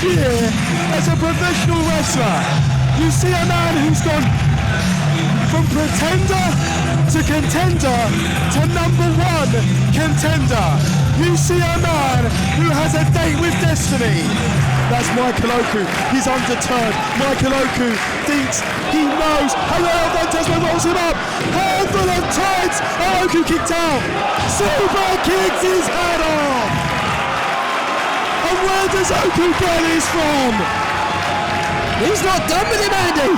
year as a professional wrestler. You see a man who's gone from pretender to contender to #1 contender. You see a man who has a date with destiny. That's Michael Oku. He's undeterred. Michael Oku thinks he knows. Hello, Fantasma rolls him up. Handful of tights. Oh, Oku kicked out. Super kicks his head off. And where does Oku get this from? He's not done with him, Andy.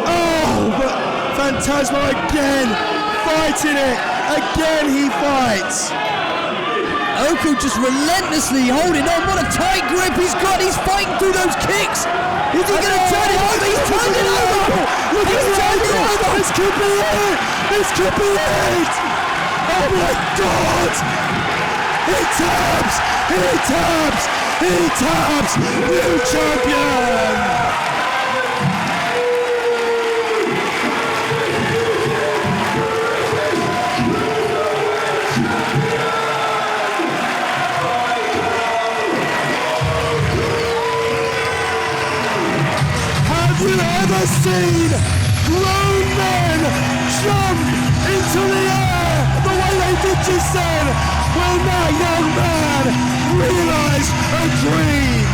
Oh, but Fantasma again fighting it. Again he fights. Oku just relentlessly holding on. What a tight grip he's got. He's fighting through those kicks. Is he going to turn it over? He's turned it over. Look, he's turned it over. This could be it. This could be it. Oh my God. He taps. He taps. He taps. New champion. Have you ever seen grown men jump into the air the way they did just then when that young man realised a dream?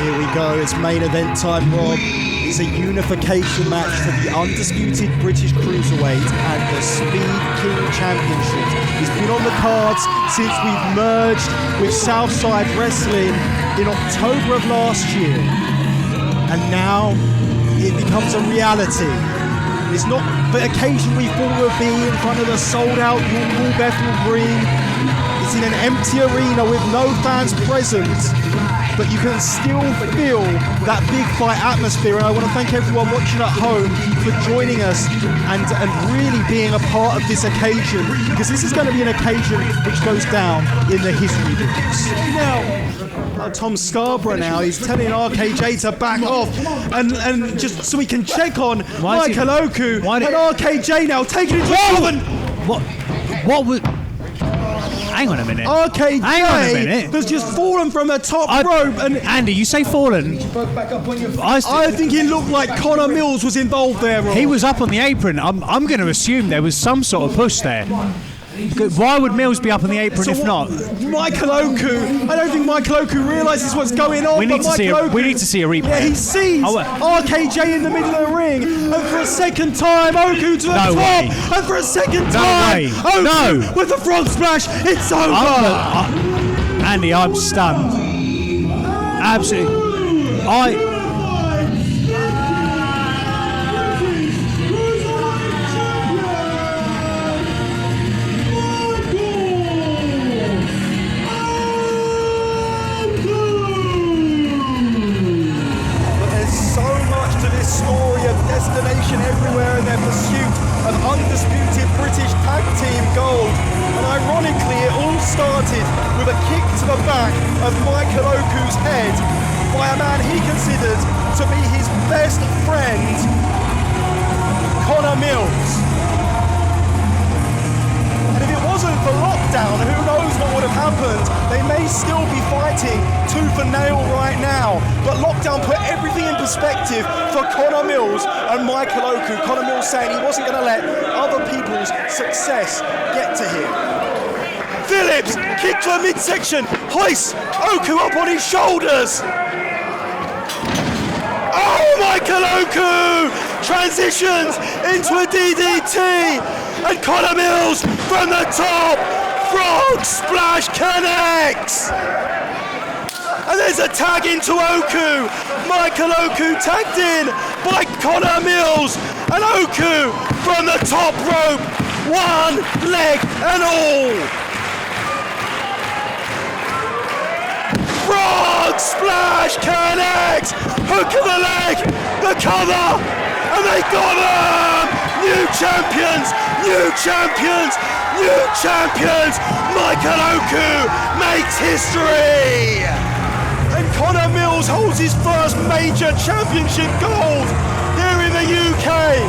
Here we go, it's main event time, Rob. It's a unification match for the Undisputed British Cruiserweight and the Speed King Championship. It's been on the cards since we've merged with Southside Wrestling in October of last year. And now it becomes a reality. It's not the occasion we thought it would be in front of a sold-out Will Bethel ring. It's in an empty arena with no fans present, but you can still feel that big fight atmosphere. And I want to thank everyone watching at home for joining us and really being a part of this occasion, because this is going to be an occasion which goes down in the history books. Now, Tom Scarborough now, he's telling RKJ to back off and just so we can check on Michael Oku and RKJ now taking it to Robin. What was... Hang on a minute. RKJ Hang on a minute. has just fallen from the top rope and... Andy, you say fallen? I think it looked like Connor Mills was involved there, Rob. He was up on the apron. I'm going to assume there was some sort of push there. Why would Mills be up on the apron if not? Michael Oku, I don't think Michael Oku realises what's going on. We need to see a replay. Yeah, he sees RKJ in the middle of the ring, and for a second time, Oku to the top, way. and for a second time, Oku with the frog splash. It's over. Andy, I'm stunned. Absolutely. Destination everywhere in their pursuit of undisputed British tag team gold. And ironically, it all started with a kick to the back of Michael Oku's head by a man he considered to be his best friend, Connor Mills. And if it wasn't for lockdown, who knows what would have happened? They may still be fighting tooth and nail right now. But lockdown put everything in perspective for Connor Mills and Michael Oku. Connor Mills saying he wasn't going to let other people's success get to him. Phillips, kick to a midsection, hoists Oku up on his shoulders. Oh, Michael Oku transitions into a DDT, and Connor Mills from the top, frog splash connects. And there's a tag into Oku. Michael Oku tagged in by Connor Mills, and Oku from the top rope, one leg and all. Frog splash connects, hook of the leg, the cover, and they got them! New champions, new champions, new champions! Michael Oku makes history! And Connor Mills holds his first major championship gold here in the UK.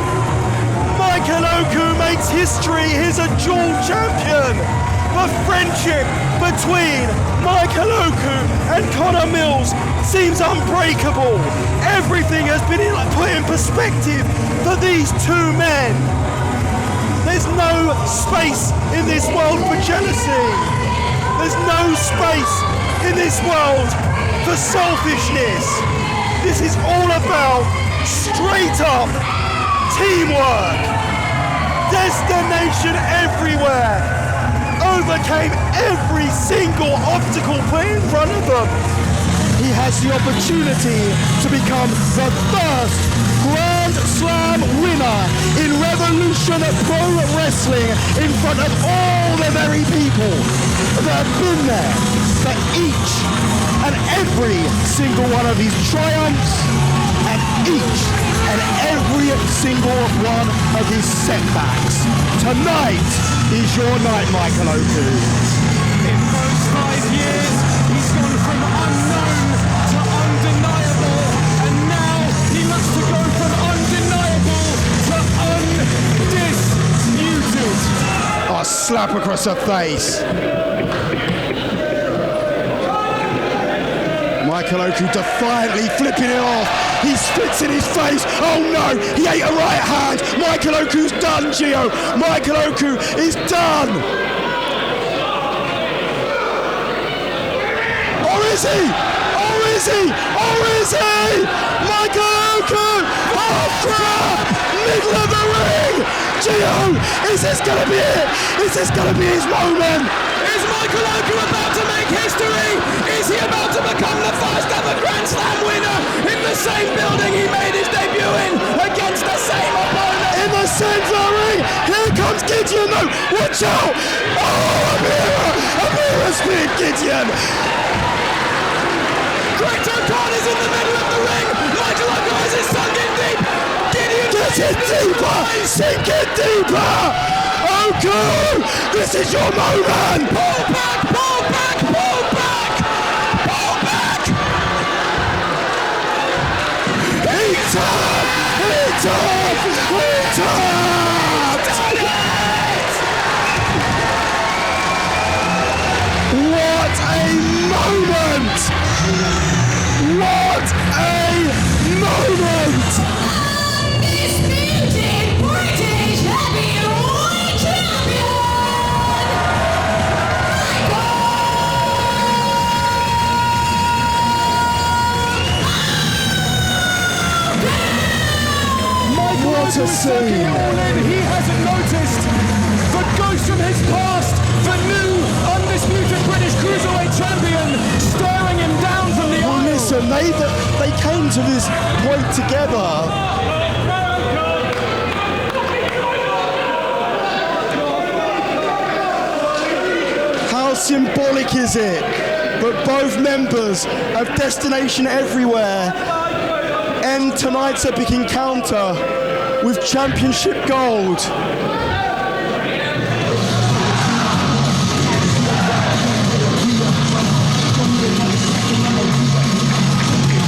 Michael Oku makes history, he's a dual champion. The friendship between Michael Oku and Connor Mills seems unbreakable. Everything has been put in perspective for these two men. There's no space in this world for jealousy. There's no space in this world for selfishness. This is all about straight up teamwork. Destination everywhere. Overcame every single obstacle put in front of them. He has the opportunity to become the first Grand Slam winner in Revolution Pro Wrestling in front of all the very people that have been there for each and every single one of his triumphs and each and every single one of his setbacks. Tonight is your night, Michael Oku. In those 5 years, he's gone from unknown to undeniable, and now he wants to go from undeniable to undisputed. Oh, slap across the face. Michael Oku defiantly flipping it off. He spits in his face. Oh no, he ate a right hand. Michael Oku's done, Gio. Michael Oku is done. Or is he? Or is he? Or is he? Michael Oku! Oh crap! Middle of the ring! Gio, is this gonna be it? Is this gonna be his moment? Is Michael Oku about to make history? Is he about to become the first ever Grand Slam winner in the same building he made his debut in against the same opponent? In the center ring, here comes Gideon though, watch out! Oh, Amira speared Gideon! Great O'Connor is in the middle of the ring, Michael Oku has his sunk in deep, Gideon Get it deeper, sink it deeper! Oku, this is your moment! Pull back, pull back, pull back, pull back! He's up! He's up! He's up! What a moment! What a moment! Undisputed British Heavyweight Champion! What a scene! He hasn't noticed the ghost from his past, the new undisputed British Cruiserweight Champion, staring him down from the Well, aisle. listen, they came to this point together. How symbolic is it that both members of Destination Everywhere end tonight's epic encounter with championship gold?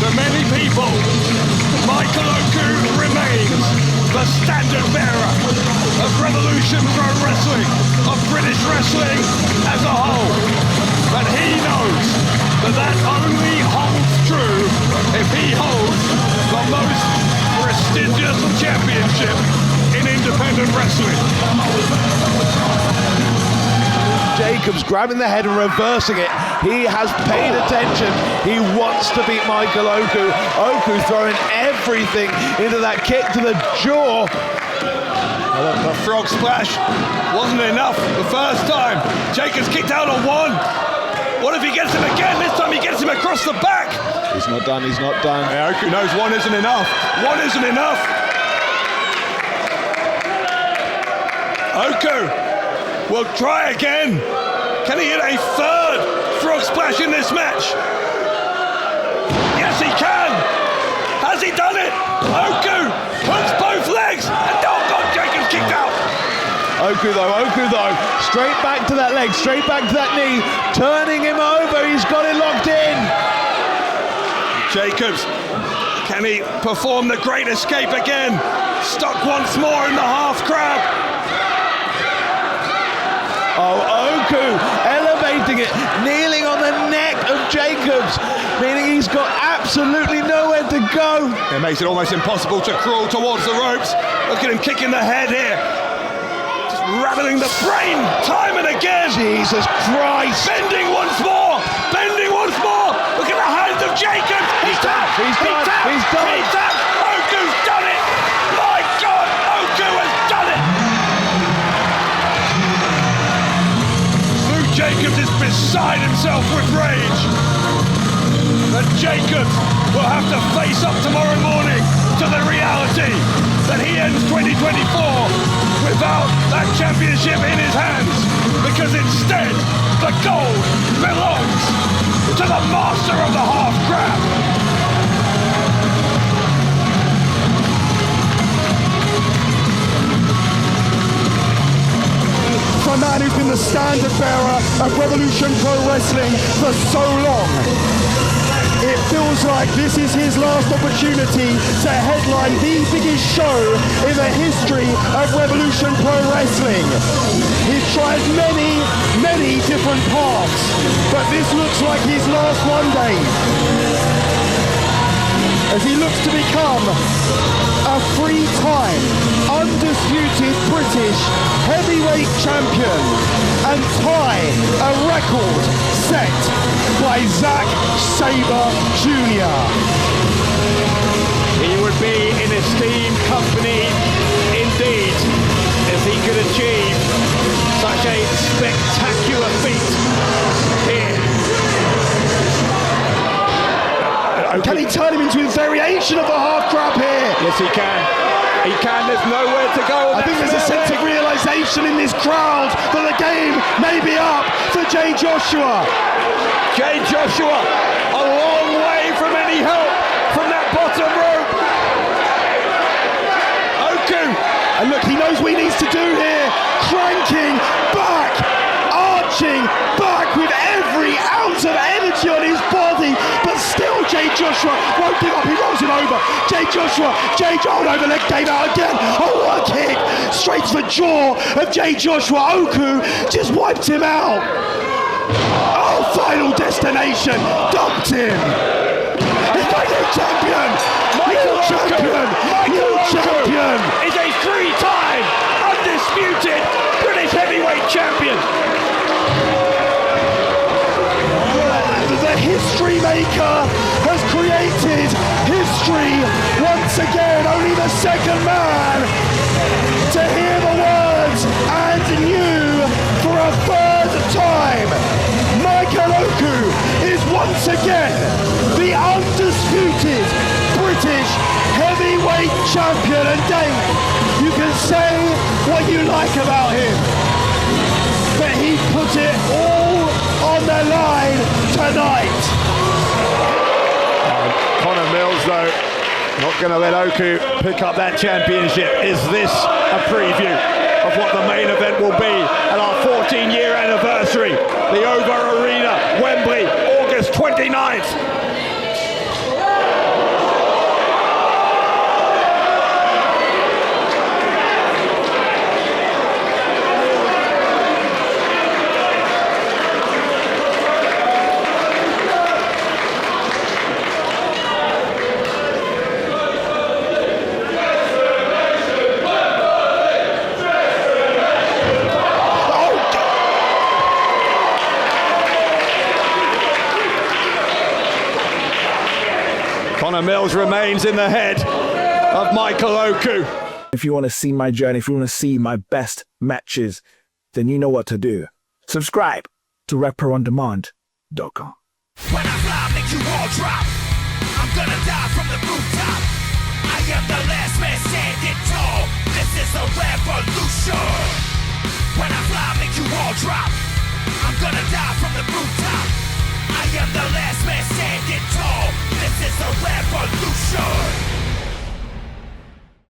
To many people, Michael Oku remains the standard bearer of Revolution Pro Wrestling, of British wrestling as a whole. But he knows that that only holds true if he holds the most prestigious championship in independent wrestling. Jacobs grabbing the head and reversing it. He has paid attention. He wants to beat Michael Oku. Oku throwing everything into that kick to the jaw. The frog splash wasn't enough the first time. Jacobs kicked out on one. What if he gets him again? This time he gets him across the back. He's not done, he's not done. Yeah, Oku knows one isn't enough. One isn't enough. Oku will try again. Can he hit a third frog splash in this match? Yes, he can. Has he done it? Oku hooks both legs and oh God, Jacobs kicked out. Oku though, straight back to that leg, straight back to that knee, turning him over, he's got it locked in. Jacobs, can he perform the great escape again? Stuck once more in the half crab. Oh, Oku elevating it, kneeling on the neck of Jacobs, meaning he's got absolutely nowhere to go. It makes it almost impossible to crawl towards the ropes. Look at him kicking the head here. Just rattling the brain time and again. Jesus Christ. Bending once more. Bending once more. Look at the hands of Jacobs. He's done. He's done. He's done. He's done. Oku's done it. My God, Oku has done it. Luke Jacobs is beside himself with rage. But Jacobs will have to face up tomorrow morning to the reality that he ends 2024 without that championship in his hands, because instead the gold belongs to the master of the half crab. For a man who's been the standard bearer of Revolution Pro Wrestling for so long, it feels like this is his last opportunity to headline the biggest show in the history of Revolution Pro Wrestling. He's tried many, many different paths, but this looks like his last one, Dave. As he looks to become a three-time undisputed British heavyweight champion and tie a record set by Zack Sabre Jr. He would be in esteemed company indeed if he could achieve such a spectacular feat here. Can he turn him into a variation of the half crab here? Yes, he can. He can. There's nowhere to go. I think there's a sense of realization in this crowd that the game may be up for Jay Joshua. Jay Joshua, a long way from any help from that bottom rope. Oku. And look, he knows what he needs to do here. Cranking back, arching back with every ounce of energy on his body. But still, Jay Joshua won't give up. He rolls him over. Jay Joshua, hold over, leg came out again. Oh, what a kick. Straight to the jaw of Jay Joshua. Oku just wiped him out. Oh, final destination. Dumped him. He's my new champion. New champion. New champion. Is a three-time undisputed British Heavyweight Champion. The history maker has created history once again. Only the second man to hear the words "and you" for a third time. Michael Oku is once again the undisputed British heavyweight champion. And Dave, you can say what you like about him, but he put it all on the line tonight. Connor Mills, though, not going to let Oku pick up that championship. Is this a preview of what the main event will be at our 14-year anniversary? The Over Arena, Wembley, August 29th. Connor Mills remains in the head of Michael Oku. If you want to see my journey, if you want to see my best matches, then you know what to do. Subscribe to RevProOnDemand.com. When I fly, make you all drop. I'm gonna die from the rooftop. I am the last man standing tall. This is a revolution. When I fly, make you all drop. I'm gonna die from the rooftop. I am the last man standing tall. This is a revolution.